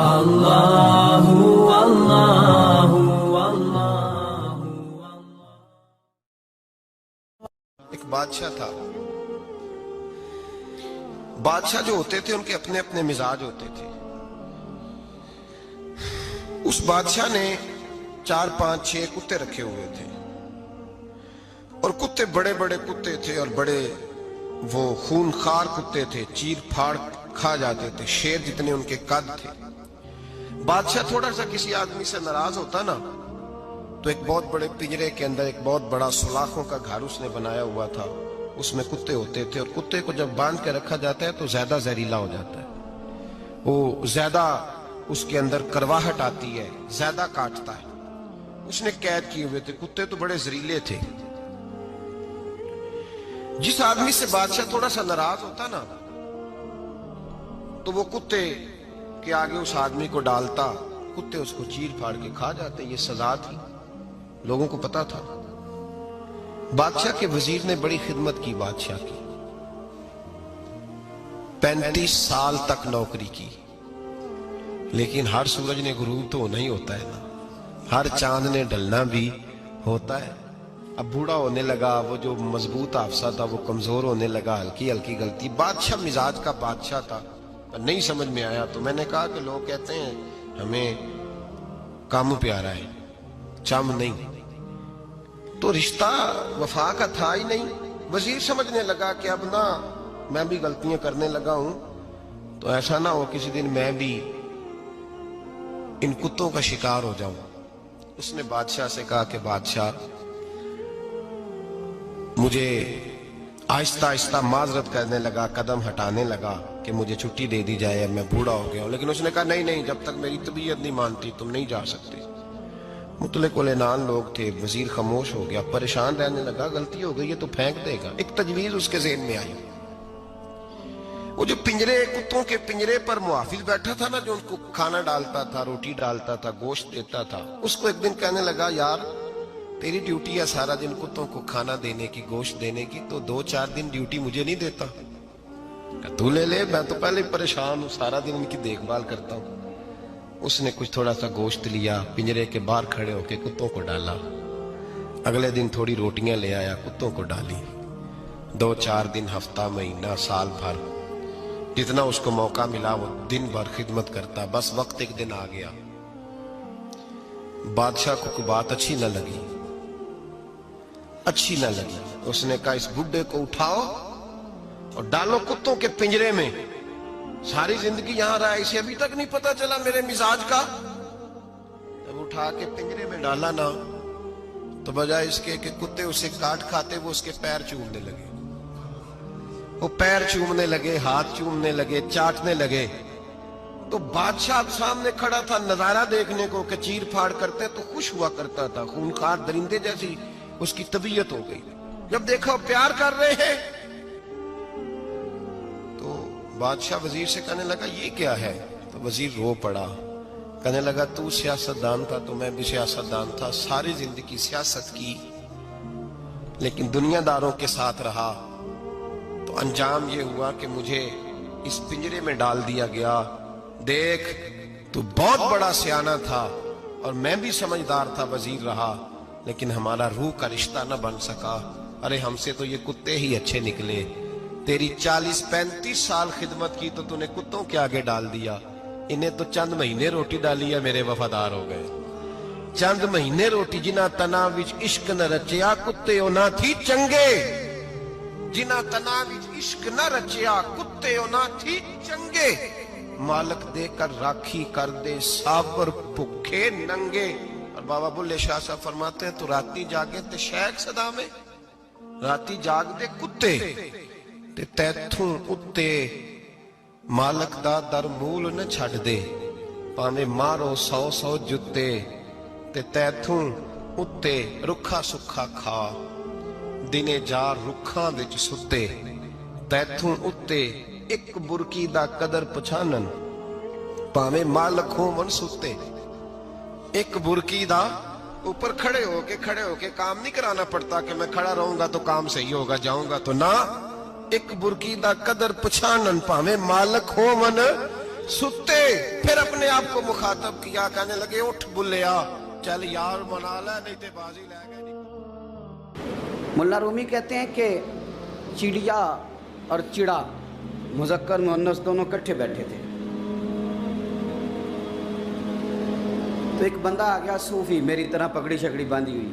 اللہ اللہ اللہ۔ ایک بادشاہ تھا۔ بادشاہ جو ہوتے تھے ان کے اپنے اپنے مزاج ہوتے تھے۔ اس بادشاہ نے 4 5 6 کتے رکھے ہوئے تھے، اور کتے بڑے بڑے کتے تھے، اور بڑے وہ خونخوار کتے تھے، چیر پھاڑ کھا جاتے تھے، شیر جتنے ان کے قد تھے۔ بادشاہ تھوڑا سا کسی آدمی سے ناراض ہوتا نا تو ایک بہت بڑے پنجرے کے اندر ایک بہت بڑا سلاخوں کا گھر اس نے بنایا ہوا تھا، اس میں کتے ہوتے تھے، اور کتے کو جب باندھ کے رکھا جاتا ہے تو زیادہ زہریلا ہو جاتا ہے، وہ زیادہ اس کے اندر کرواہٹ آتی ہے، زیادہ کاٹتا ہے۔ اس نے قید کیے ہوئے تھے، کتے تو بڑے زہریلے تھے۔ جس آدمی سے بادشاہ تھوڑا سا ناراض ہوتا نا تو وہ کتے کے آگے اس آدمی کو ڈالتا، کتے اس کو چیر پھاڑ کے کھا جاتے۔ یہ سزا تھی، لوگوں کو پتا تھا۔ بادشاہ کے وزیر نے بڑی خدمت کی بادشاہ کی، 35 سال تک نوکری کی، لیکن ہر سورج نے غروب تو ہونا ہی ہوتا ہے نا، ہر چاند نے ڈلنا بھی ہوتا ہے۔ اب بوڑھا ہونے لگا، وہ جو مضبوط حافظہ تھا وہ کمزور ہونے لگا، ہلکی ہلکی غلطی۔ بادشاہ مزاج کا بادشاہ تھا، نہیں سمجھ میں آیا تو میں نے کہا کہ لوگ کہتے ہیں ہمیں کام پیارا ہے، چم نہیں، تو رشتہ وفا کا تھا ہی نہیں۔ وزیر سمجھنے لگا کہ اب نہ میں بھی غلطیاں کرنے لگا ہوں تو ایسا نہ ہو کسی دن میں بھی ان کتوں کا شکار ہو جاؤں۔ اس نے بادشاہ سے کہا کہ بادشاہ مجھے آہستہ آہستہ معذرت کرنے لگا، قدم ہٹانے لگا کہ مجھے چھٹی دے دی جائے، اب میں بوڑھا ہو گیا ہوں۔ لیکن اس نے کہا نہیں، جب تک میری طبیعت نہیں مانتی تم نہیں جا سکتے۔ مطلق العنان لوگ تھے، وزیر خاموش ہو گیا، پریشان رہنے لگا، غلطی ہو گئی ہے تو پھینک دے گا۔ ایک تجویز اس کے ذہن میں آئی، وہ جو کتوں کے پنجرے پر محافظ بیٹھا تھا نا، جو ان کو کھانا ڈالتا تھا، روٹی ڈالتا تھا، گوشت دیتا تھا، اس کو ایک دن کہنے لگا یار تیری ڈیوٹی ہے سارا دن کتوں کو کھانا دینے کی، گوشت دینے کی، تو 2 4 دن ڈیوٹی مجھے نہیں دیتا؟ کہ تو لے لے، میں تو پہلے پریشان ہوں، سارا دن ان کی دیکھ بھال کرتا ہوں۔ اس نے کچھ تھوڑا سا گوشت لیا، پنجرے کے باہر کھڑے ہو کے کتوں کو ڈالا۔ اگلے دن تھوڑی روٹیاں لے آیا، کتوں کو ڈالی۔ 2 4 دن، ہفتہ، مہینہ، سال بھر، جتنا اس کو موقع ملا وہ دن بھر خدمت کرتا۔ بس وقت ایک دن آ گیا، بادشاہ کو کوئی بات اچھی نہ لگی۔ اس نے کہا اس بڈھے کو اٹھاؤ اور ڈالو کتوں کے پنجرے میں، ساری زندگی یہاں رہا، اسے ابھی تک نہیں پتا چلا میرے مزاج کا۔ جب اٹھا کے پنجرے میں ڈالا نا تو بجائے اس کے کہ کتے اسے کاٹ کھاتے، وہ اس کے پیر چومنے لگے، وہ پیر چومنے لگے، ہاتھ چومنے لگے، چاٹنے لگے۔ تو بادشاہ سامنے کھڑا تھا نظارہ دیکھنے کو کہ چیر پھاڑ کرتے تو خوش ہوا کرتا تھا، خونخوار درندے جیسی اس کی طبیعت ہو گئی۔ جب دیکھا پیار کر رہے ہیں تو بادشاہ وزیر سے کہنے لگا یہ کیا ہے؟ تو وزیر رو پڑا، کہنے لگا تو سیاستدان تھا تو میں بھی سیاستدان تھا، ساری زندگی سیاست کی لیکن دنیا داروں کے ساتھ رہا، تو انجام یہ ہوا کہ مجھے اس پنجرے میں ڈال دیا گیا۔ دیکھ تو بہت بڑا سیانہ تھا اور میں بھی سمجھدار تھا، وزیر رہا، لیکن ہمارا روح کا رشتہ نہ بن سکا۔ ارے ہم سے تو یہ کتے ہی اچھے نکلے، تیری 40 35 سال خدمت کی تو تو نے کتوں کے آگے ڈال دیا، انہیں تو چند مہینے روٹی ڈالی ہے، میرے وفادار ہو گئے۔ چند مہینے روٹی، جنہ تنا وچ عشق نہ رچیا کتے او نہ تھی چنگے، جنہ تنا وچ عشق نہ رچیا کتے او نہ تھی چنگے، مالک دے کر راکھی کر دے سابر بھکھے ننگے۔ اور بابا بلے شاہ صاحب فرماتے ہیں تو راتی جاگے تے شیخ صدا میں، راتی جاگ دے کتے تے تیتھوں اتے مالک دا در مول نہ چھڑ دے، پاویں مارو 100 جتے تے تیتھوں اتے رکھا سکھا کھا، دنے جار رکھاں وچ ستے، تیتھوں اتے ایک برکی دا قدر پچھانن، پاویں مالک ہوں من ستے۔ ایک برکی دا اوپر کھڑے ہو کے کام نہیں کرانا پڑتا کہ میں کھڑا رہوں گا تو کام صحیح ہوگا، جاؤں گا تو نہ، ایک برکی دا قدر پچھانن، پاویں مالک ہو من सुते फिर अपने आप को मुखातब किया, कहने लगे उठ बुल्लिया, चल यार मना ले नहीं ते बाजी ले गए। मुल्ला रूमी कहते हैं कि चिड़िया और चिड़ा मुज़क्कर मुअन्नस दोनों इकट्ठे बैठे थे। तो एक बंदा आ गया सूफी, मेरी तरह पगड़ी शकड़ी बांधी हुई,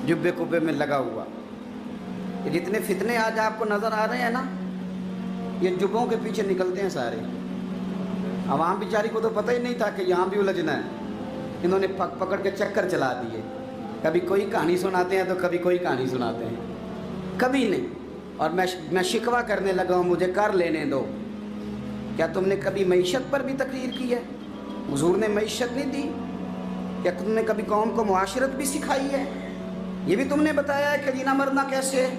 जुब्बे कुब्बे में लगा हुआ। ये जितने फितने आज आपको नज़र आ रहे हैं ना, ये जुब्बों के पीछे निकलते हैं सारे। आवाम बेचारी को तो पता ही नहीं था कि यहाँ भी उलझना है। इन्होंने पकड़ के चक्कर चला दिए, कभी कोई कहानी सुनाते हैं तो कभी कोई कहानी सुनाते हैं, कभी नहीं। और मैं शिकवा करने लगा हूँ, मुझे कर लेने दो। क्या तुमने कभी मईशत पर भी तकरीर की है? हुजूर ने मईशत नहीं दी? क्या तुमने कभी कौम को मुआशरत भी सिखाई है? ये भी तुमने बताया है कि जीना मरना कैसे है?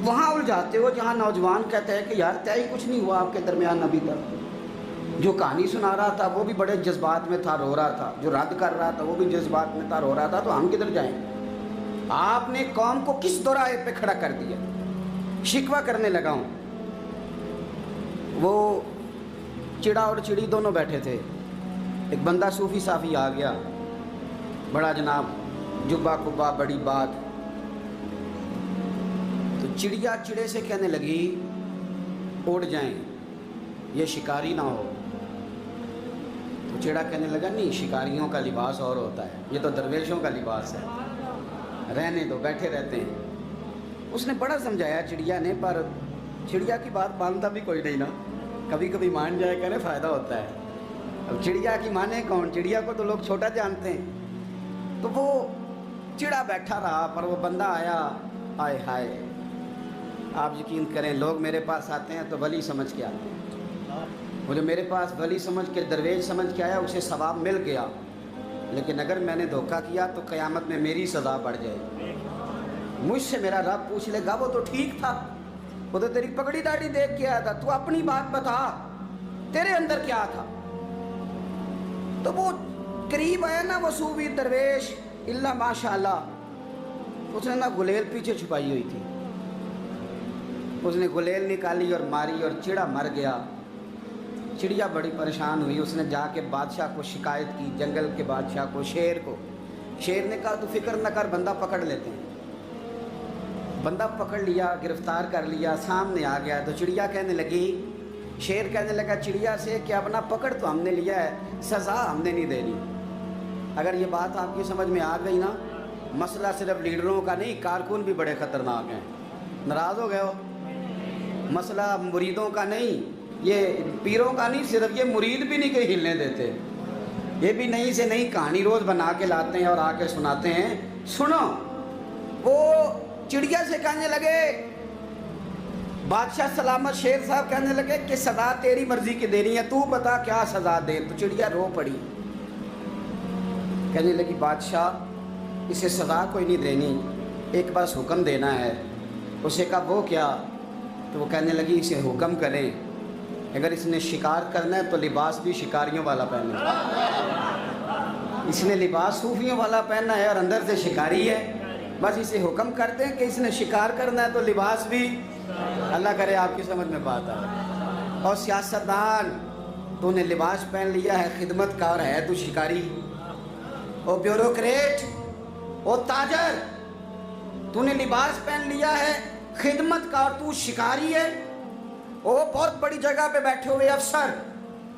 वहाँ उलझाते हो जहाँ नौजवान कहते हैं कि यार तय कुछ नहीं हुआ आपके दरमियान अभी तक। जो कहानी सुना रहा था वो भी बड़े जज्बात में था, रो रहा था। जो रद्द कर रहा था वो भी जज्बात में था, रो रहा था। तो हम किधर जाएं? आपने कौम को किस दोराहे पे खड़ा कर दिया? शिकवा करने लगा हूँ। वो चिड़ा और चिड़ी दोनों बैठे थे। एक बंदा सूफी साफी आ गया, बड़ा जनाब, जुब्बा कुब्बा, बड़ी बात। तो चिड़िया चिड़े से कहने लगी उड़ जाएं, ये शिकारी ना हो। तो चिड़ा कहने लगा नहीं, शिकारियों का लिबास और होता है, ये तो दरवेशों का लिबास है, रहने दो, बैठे रहते हैं। उसने बड़ा समझाया चिड़िया ने, पर चिड़िया की बात मानता भी कोई नहीं ना। कभी कभी मान जाए करे फ़ायदा होता है। अब चिड़िया की माने कौन? चिड़िया को तो लोग छोटा जानते हैं। तो वो चिड़ा बैठा रहा, पर वो बंदा आया। आए हाय, आप यकीन करें, लोग मेरे पास आते हैं तो वली समझ के आते हैं। वो जो मेरे पास वली समझ के, दरवेश समझ के आया, उसे सवाब मिल गया। लेकिन अगर मैंने धोखा किया तो क़यामत में मेरी सज़ा बढ़ जाएगी। मुझसे मेरा रब पूछ लेगा, वो तो ठीक था, वो तो तेरी पगड़ी दाढ़ी देख के आया था, तू अपनी बात बता, तेरे अंदर क्या था? तो वो करीब आया ना, वो सूफी दरवेश, इल्ला माशाअल्लाह, उसने ना गुलेल पीछे छुपाई हुई थी। उसने गुलेल निकाली और मारी और चिड़ा मर गया। चिड़िया बड़ी परेशान हुई, उसने जाके बादशाह को शिकायत की, जंगल के बादशाह को, शेर को। शेर ने कहा तू फिक्र न कर, बंदा पकड़ लेते हैं। बंदा पकड़ लिया, गिरफ्तार कर लिया, सामने आ गया। तो चिड़िया कहने लगी, शेर कहने लगा चिड़िया से कि अब ना पकड़ तो हमने लिया है, सज़ा हमने नहीं देनी। अगर ये बात आपकी समझ में आ गई ना, मसला सिर्फ लीडरों का नहीं, कारकुन भी बड़े ख़तरनाक हैं। नाराज़ हो गए हो? मसला मुरीदों का नहीं, ये पीरों का नहीं, सिर्फ ये मुरीद भी नहीं कहीं हिलने देते। ये भी नई से नई कहानी रोज़ बना के लाते हैं और आके सुनाते हैं। सुनो, वो चिड़िया से कहने लगे, बादशाह सलामत, शेर साहब कहने लगे कि सज़ा तेरी मर्जी की देनी है, तू बता क्या सज़ा दे। तो चिड़िया रो पड़ी, कहने लगी बादशाह इसे सज़ा कोई नहीं देनी, एक बस हुक्म देना है। उसे कहा वो क्या? तो वो कहने लगी इसे हुक्म करें, अगर इसने शिकार करना है तो लिबास भी शिकारियों वाला पहने। इसने लिबास सूफियों वाला पहनना है और अंदर से शिकारी है। बस इसे हुक्म करते हैं कि इसने शिकार करना है तो लिबास भी। अल्लाह करे आपकी समझ में बात आए। और सियासतदान, तूने लिबास पहन लिया है खिदमतकार है, तू शिकारी। ओ ब्यूरोक्रेट, ओ ताजर, तूने लिबास पहन लिया है खिदमतकार, तू शिकारी है। ओ बहुत बड़ी जगह पे बैठे हुए अफसर,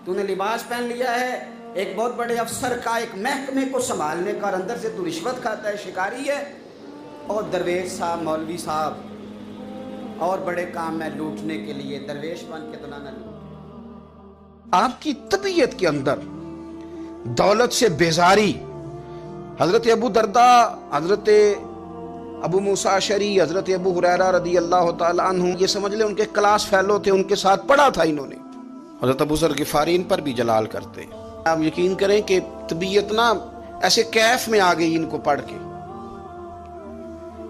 तूने लिबास पहन लिया है एक बहुत बड़े अफसर का, एक महकमे को संभालने का, और अंदर से तू रिश्वत खाता है, शिकारी है। और दरवेश साहब, मौलवी साहब और बड़े काम में लूटने के लिए दरवेश बन के तो ना लूट। आपकी तबीयत के अंदर दौलत से बेजारी, हजरत अबू दरदा, हजरत अबू मूसा अशरी, हजरत अबू हुरैरा रदी अल्लाह ताला अन्हु, ये समझ ले उनके क्लास फेलो थे, उनके साथ पढ़ा था इन्होंने। हजरत अबू ज़र गिफारी इन पर भी जलाल करते। आप यकीन करें कि तबीयत ना ऐसे कैफ में आ गई इनको पढ़ के।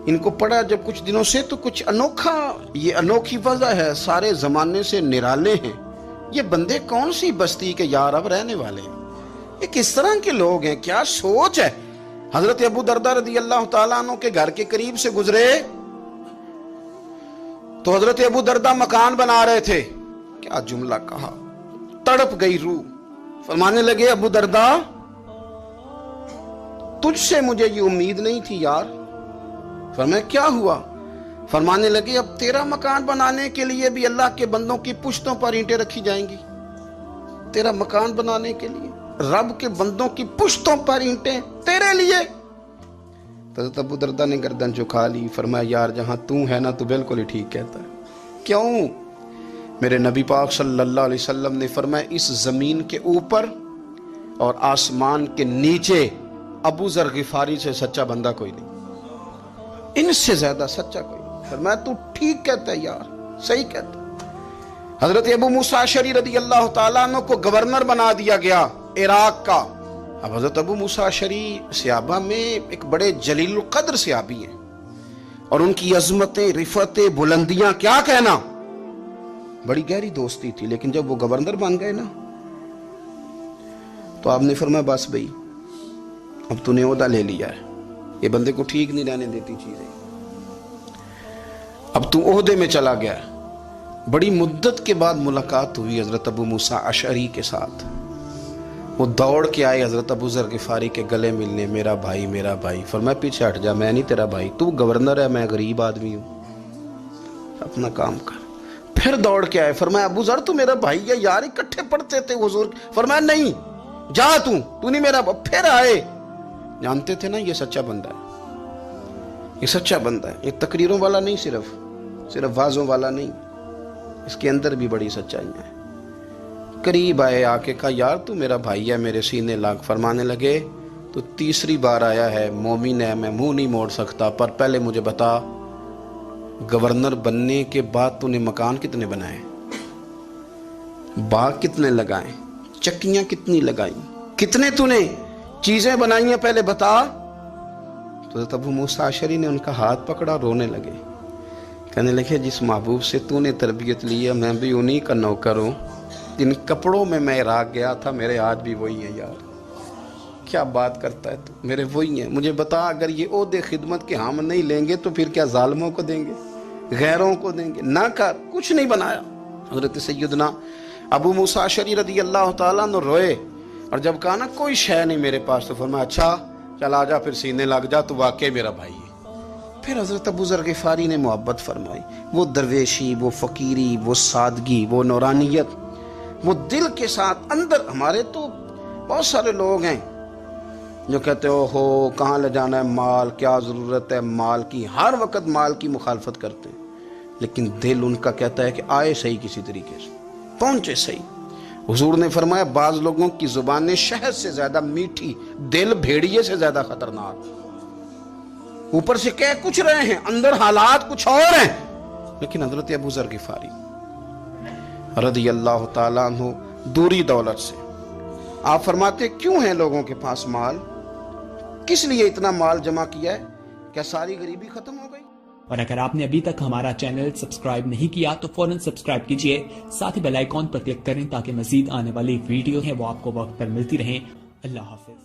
इनको पढ़ा जब कुछ दिनों से, तो कुछ अनोखा, ये अनोखी वजह है, सारे जमाने से निराले हैं ये बंदे। कौन सी बस्ती के यार अब रहने वाले हैं, ये किस तरह के लोग हैं, क्या सोच है। हजरत अबू दरदा रदी अल्लाह ताला अन्हु के घर के करीब से गुजरे तो हजरत अबू दरदा मकान बना रहे थे। क्या जुमला कहा, तड़प गई रूह। फरमाने लगे अबू दरदा, तुझसे मुझे ये उम्मीद नहीं थी यार। फरमाया क्या हुआ? फरमाने लगे अब तेरा मकान बनाने के लिए भी अल्लाह के बंदों की पुश्तों पर ईंटें रखी जाएंगी। तेरा मकान बनाने के लिए रब के बंदों की पुश्तों पर ईंटें तेरे लिए। तो अबू दरदा ने गर्दन झुका ली। फरमाया यार जहां तू है ना, तू बिल्कुल ही ठीक कहता है। क्यों? मेरे नबी पाक सल्लल्लाहु अलैहि वसल्लम ने फरमाया इस जमीन के ऊपर और आसमान के नीचे अबू जर गिफारी से सच्चा बंदा कोई नहीं, इनसे ज्यादा सच्चा कोई नहीं। फरमाया तू ठीक कहता है यार, सही कहता है। हजरत अबू मूसा अशरी रदी अल्लाह तआला अन्हु को गवर्नर बना दिया गया इराक का। अब हजरत अबू मूसा अशरी सहाबा में एक बड़े जलील कद्र सहाबी हैं और उनकी अजमतें, रिफतें, बुलंदियां क्या कहना, बड़ी गहरी दोस्ती थी। लेकिन जब वो गवर्नर बन गए ना, तो आपने फरमाया बस भाई अब तूने ओहदा ले लिया है, ये बंदे को ठीक नहीं रहने देती चीजें, अब तू ओहदे में चला गया। बड़ी मुद्दत के बाद मुलाकात हुई हजरत अबू मूसा अशरी के साथ। वो दौड़ के आए हजरत अबू जर गिफारी के गले मिलने, मेरा भाई मेरा भाई। फरमाया पीछे हट जा, मैं नहीं तेरा भाई, तू गवर्नर है, मैं गरीब आदमी हूं, अपना काम कर। फिर दौड़ के आए। फरमाया अबू जर तू मेरा भाई है यार, इकट्ठे पढ़ते थे हुजूर। फरमाया नहीं जा, तू नहीं मेरा। फिर आए। जानते थे ना ये सच्चा बंदा है, ये सच्चा बंदा है, ये तकरीरों वाला नहीं, सिर्फ वाजों वाला नहीं, इसके अंदर भी बड़ी सच्चाई है। करीब आए, आके कहा यार तू मेरा भाई है, मेरे सीने लाग। फरमाने लगे तो तीसरी बार आया है, मोमिन है, मैं मुंह नहीं मोड़ सकता, पर पहले मुझे बता गवर्नर बनने के बाद तूने मकान कितने बनाए, बाग कितने लगाए, चक्कियां कितनी लगाई, कितने तूने चीजें बनाई हैं, पहले बता। तो अबू मूसा अशरी ने उनका हाथ पकड़ा, रोने लगे। कहने लगे जिस महबूब से तूने तरबियत ली है, मैं भी उन्हीं का नौकर हूं। जिन कपड़ों में मैं इराक गया था, मेरे आज भी वही है यार। क्या बात करता है तू, मेरे वही है। मुझे बता अगर ये ओहदे खिदमत के हम नहीं लेंगे तो फिर क्या जालिमों को देंगे, गैरों को देंगे? ना कर, कुछ नहीं बनाया। हजरत सैयदना अबू मूसा अशरी रदी अल्लाह तआला अन्हु रोए और जब कहा ना कोई शय नहीं मेरे पास, तो फरमाया अच्छा चल आ जा, फिर सीने लग जा, तू वाकई मेरा भाई है। फिर हजरत अबू जर गिफारी ने मोहब्बत फरमाई। वो दरवेशी, वो फकीरी, वो सादगी, वो नौरानियत, वो दिल के साथ अंदर। हमारे तो बहुत सारे लोग हैं जो कहते हो कहाँ ले जाना है माल, क्या ज़रूरत है माल की, हर वक्त माल की मुखालफत करते हैं, लेकिन दिल उनका कहता है कि आए सही, किसी तरीके से पहुंचे सही। हुजूर ने फरमाया बाज लोगों की जुबानें शहद से ज्यादा मीठी, दिल भेड़िए से ज्यादा खतरनाक। ऊपर से कह कुछ रहे हैं, अंदर हालात कुछ और हैं। लेकिन हजरत अबू जर गिफारी रज़ी अल्लाह ताला अन्हु दूरी दौलत से, आप फरमाते क्यों है लोगों के पास माल, किस लिए इतना माल जमा किया है, क्या सारी गरीबी खत्म हो गई? और अगर आपने अभी तक हमारा चैनल सब्सक्राइब नहीं किया तो फौरन सब्सक्राइब कीजिए, साथ ही बेल आइकॉन पर क्लिक करें ताकि मजीद आने वाली वीडियो है वो आपको वक्त पर मिलती रहें। अल्लाह हाफिज।